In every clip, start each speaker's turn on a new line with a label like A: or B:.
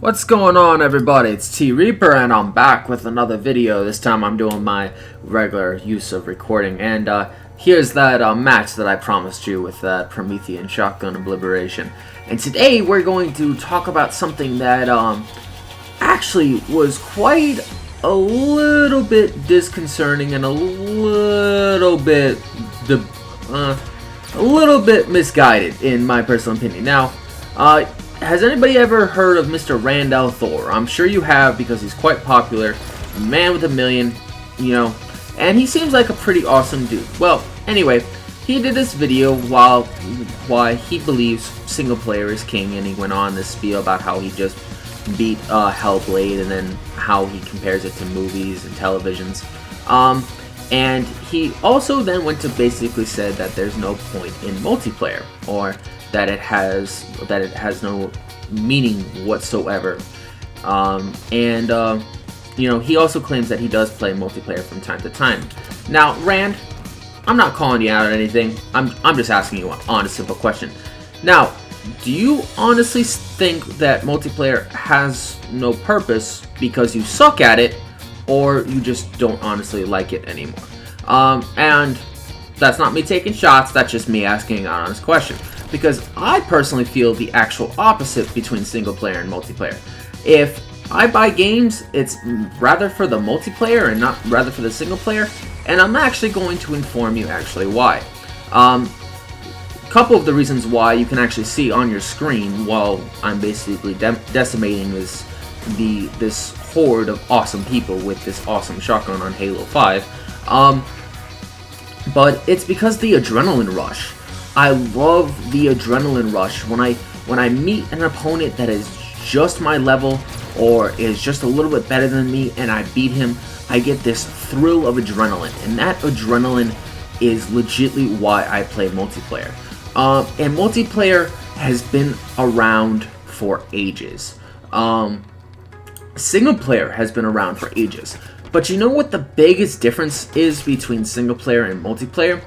A: What's going on, everybody? It's T Reaper and I'm back with another video. This time I'm doing my regular use of recording, and here's that match that I promised you with that Promethean Shotgun Obliteration. And today we're going to talk about something that actually was quite a little bit disconcerting and a little bit misguided in my personal opinion. Now, has anybody ever heard of Mr. Randall THOR? I'm sure you have, because he's quite popular, a man with a million, you know, and he seems like a pretty awesome dude. Well, anyway, he did this video why he believes single player is king, and he went on this spiel about how he just beat Hellblade, and then how he compares it to movies and televisions. And he also then went to basically said that there's no point in multiplayer, or that it has no meaning whatsoever. You know, he also claims that he does play multiplayer from time to time. Now, Rand, I'm not calling you out or anything. I'm just asking you an honest, simple question. Now, do you honestly think that multiplayer has no purpose because you suck at it, or you just don't honestly like it anymore? And that's not me taking shots, that's just me asking an honest question. Because I personally feel the actual opposite between single player and multiplayer. If I buy games, it's rather for the multiplayer and not rather for the single player, and I'm actually going to inform you actually why. Couple of the reasons why you can actually see on your screen while I'm basically decimating this horde of awesome people with this awesome shotgun on Halo 5. But it's because the adrenaline rush. I love the adrenaline rush when I meet an opponent that is just my level or is just a little bit better than me, and I beat him. I get this thrill of adrenaline, and that adrenaline is legitly why I play multiplayer. And multiplayer has been around for ages. Single player has been around for ages. But you know what the biggest difference is between single player and multiplayer?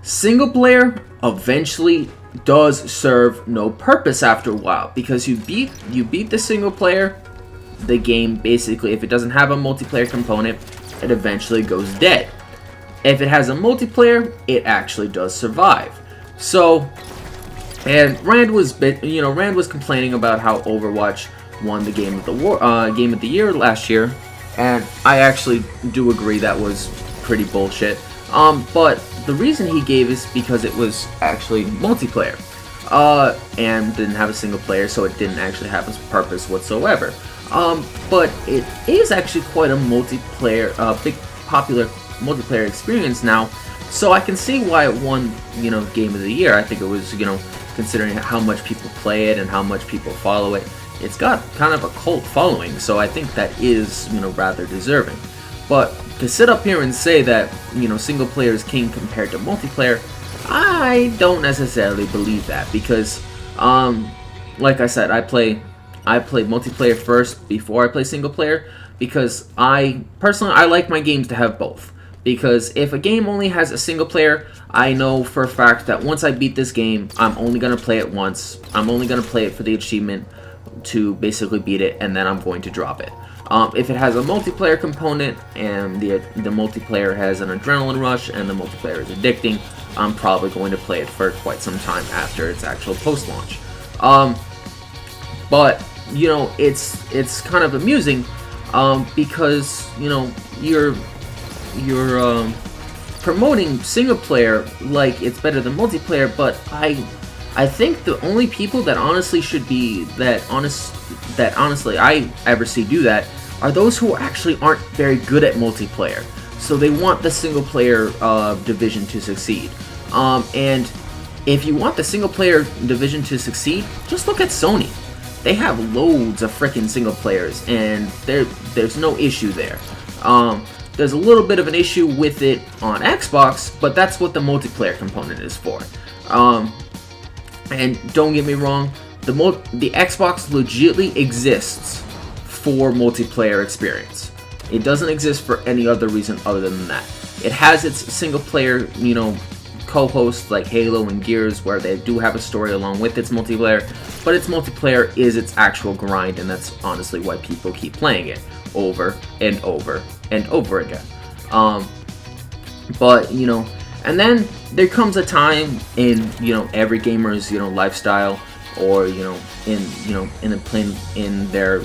A: Single player eventually does serve no purpose after a while, because you beat the single player, the game basically, if it doesn't have a multiplayer component, it eventually goes dead. If it has a multiplayer, it actually does survive. So, and Rand was complaining about how Overwatch won the game of the year last year, and I actually do agree that was pretty bullshit. But the reason he gave is because it was actually multiplayer, and didn't have a single player, so it didn't actually have a purpose whatsoever. But it is actually quite a big popular multiplayer experience now, so I can see why it won, Game of the Year. I think it was, considering how much people play it and how much people follow it, it's got kind of a cult following, so I think that is, rather deserving. But to sit up here and say that, single player is king compared to multiplayer, I don't necessarily believe that, because, like I said, I play multiplayer first before I play single player, because I like my games to have both. Because if a game only has a single player, I know for a fact that once I beat this game, I'm only going to play it once. I'm only going to play it for the achievement to basically beat it, and then I'm going to drop it. If it has a multiplayer component, and the multiplayer has an adrenaline rush, and the multiplayer is addicting, I'm probably going to play it for quite some time after its actual post-launch. But, it's kind of amusing, because, you're promoting single player like it's better than multiplayer, but I think the only people that honestly I ever see do that are those who actually aren't very good at multiplayer. So they want the single player division to succeed. And if you want the single player division to succeed, just look at Sony. They have loads of freaking single players, and there's no issue there. There's a little bit of an issue with it on Xbox, but that's what the multiplayer component is for. And don't get me wrong, the Xbox legitimately exists for multiplayer experience. It doesn't exist for any other reason other than that. It has its single player, co-hosts like Halo and Gears, where they do have a story along with its multiplayer, but its multiplayer is its actual grind, and that's honestly why people keep playing it over and over and over again. But and then there comes a time in every gamer's lifestyle, or in their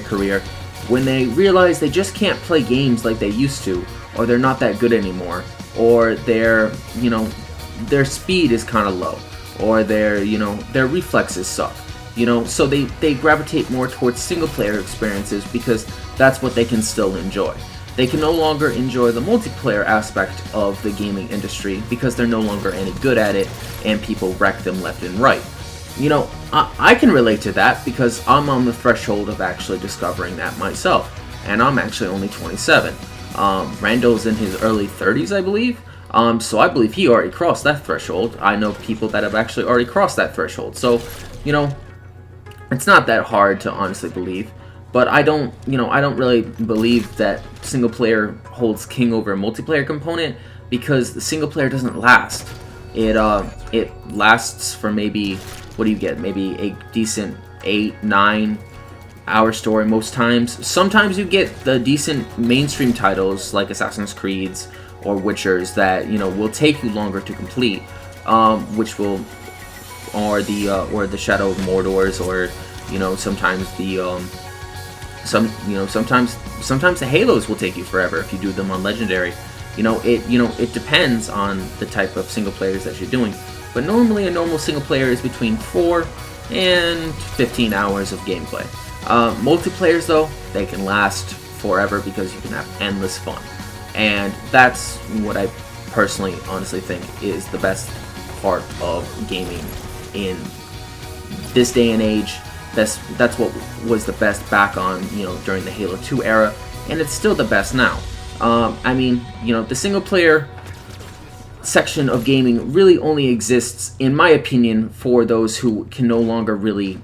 A: career, when they realize they just can't play games like they used to, or they're not that good anymore, or their speed is kind of low, or their reflexes suck. So they gravitate more towards single player experiences because that's what they can still enjoy. They can no longer enjoy the multiplayer aspect of the gaming industry because they're no longer any good at it, and people wreck them left and right. I can relate to that because I'm on the threshold of actually discovering that myself, and I'm actually only 27. Randall's in his early 30s, I believe. So I believe he already crossed that threshold. I know people that have actually already crossed that threshold. So, it's not that hard to honestly believe. But I don't really believe that single player holds king over a multiplayer component, because the single player doesn't last. It lasts for maybe, what do you get? Maybe a decent 8-9 hour story most times. Sometimes you get the decent mainstream titles like Assassin's Creeds or Witchers that will take you longer to complete, which will, or the Shadow of Mordor's, or sometimes the sometimes the Halos will take you forever if you do them on Legendary. It depends on the type of single players that you're doing. But normally a normal single player is between 4 and 15 hours of gameplay. Multiplayers though, they can last forever because you can have endless fun. And that's what I personally honestly think is the best part of gaming in this day and age. That's what was the best back on, during the Halo 2 era, and it's still the best now. The single player section of gaming really only exists, in my opinion, for those who can no longer really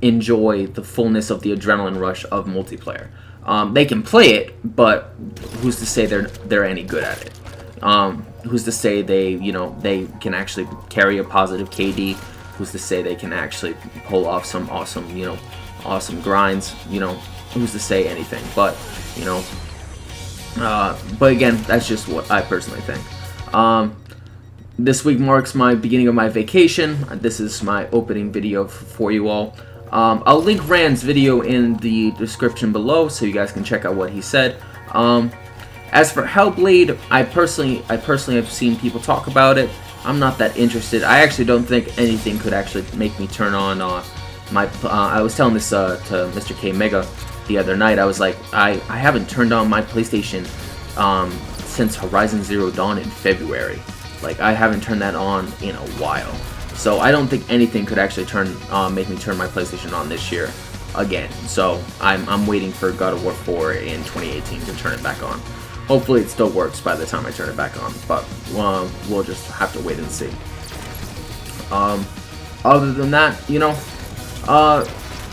A: enjoy the fullness of the adrenaline rush of multiplayer. They can play it, but who's to say they're any good at it? Who's to say they can actually carry a positive KD? Who's to say they can actually pull off some awesome grinds? Who's to say anything? But but again, that's just what I personally think. This week marks my beginning of my vacation. This is my opening video for you all. I'll link Rand's video in the description below so you guys can check out what he said. As for Hellblade, I personally have seen people talk about it. I'm not that interested. I actually don't think anything could actually make me turn on my... I was telling this to Mr. K Mega the other night. I was like, I haven't turned on my PlayStation since Horizon Zero Dawn in February. Like, I haven't turned that on in a while. So I don't think anything could actually make me turn my PlayStation on this year again. So I'm waiting for God of War 4 in 2018 to turn it back on. Hopefully it still works by the time I turn it back on, but we'll just have to wait and see. Other than that,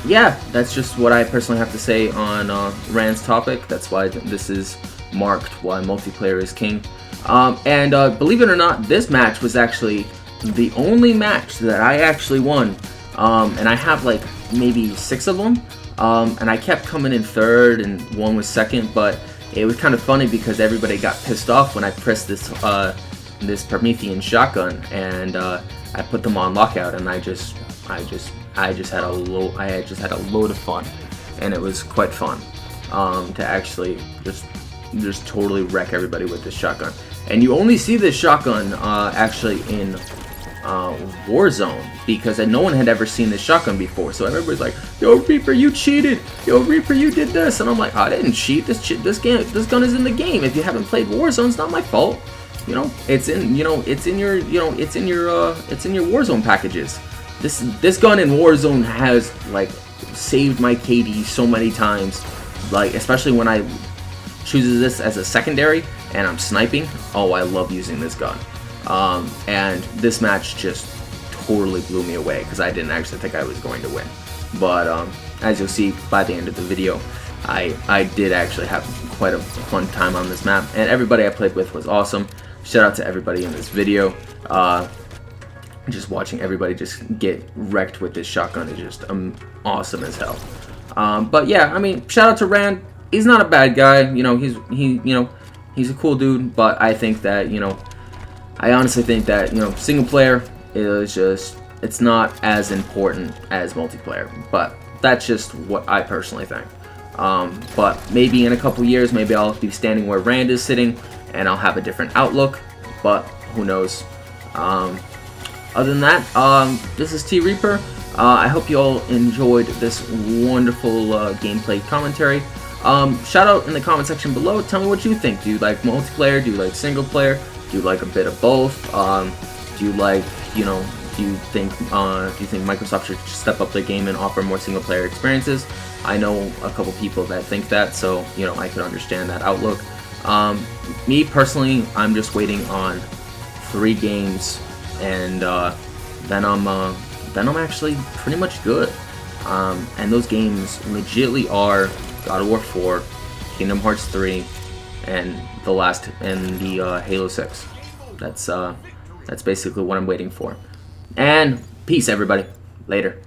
A: yeah, that's just what I personally have to say on Rand's topic. That's why this is marked why multiplayer is king. And believe it or not, this match was actually the only match that I actually won. And I have like maybe 6 of them. And I kept coming in third, and one was second, but it was kind of funny because everybody got pissed off when I pressed this Promethean shotgun, and I put them on lockout, and I just had a load of fun, and it was quite fun to actually just totally wreck everybody with this shotgun. And you only see this shotgun actually in Warzone, because no one had ever seen this shotgun before. So everybody's like, "Yo, Reaper, you cheated! Yo, Reaper, you did this!" And I'm like, "I didn't cheat. This gun is in the game. If you haven't played Warzone, it's not my fault. It's in your Warzone packages. This gun in Warzone has like saved my KD so many times, like especially when I choose this as a secondary and I'm sniping. Oh, I love using this gun. And this match just totally blew me away because I didn't actually think I was going to win. But as you'll see by the end of the video, I did actually have quite a fun time on this map, and everybody I played with was awesome. shout out to everybody in this video. Just watching everybody just get wrecked with this shotgun is just awesome as hell. But yeah, I mean, shout out to Rand. He's not a bad guy, you know. He's a cool dude. But I think that, you know, I honestly think that, you know, single player is just, it's not as important as multiplayer. But that's just what I personally think. But maybe in a couple years, maybe I'll be standing where Rand is sitting, and I'll have a different outlook. But who knows? Other than that, this is T Reaper. I hope you all enjoyed this wonderful gameplay commentary. Shout out in the comment section below. Tell me what you think. Do you like multiplayer? Do you like single player? Do you like a bit of both? Do you like, you know, do you think Microsoft should step up their game and offer more single player experiences? I know a couple people that think that, so you know, I can understand that outlook. Me personally, I'm just waiting on 3 games, and then I'm actually pretty much good. And those games legitly are God of War 4, Kingdom Hearts 3, and the Halo 6. That's basically what I'm waiting for. And peace, everybody. Later.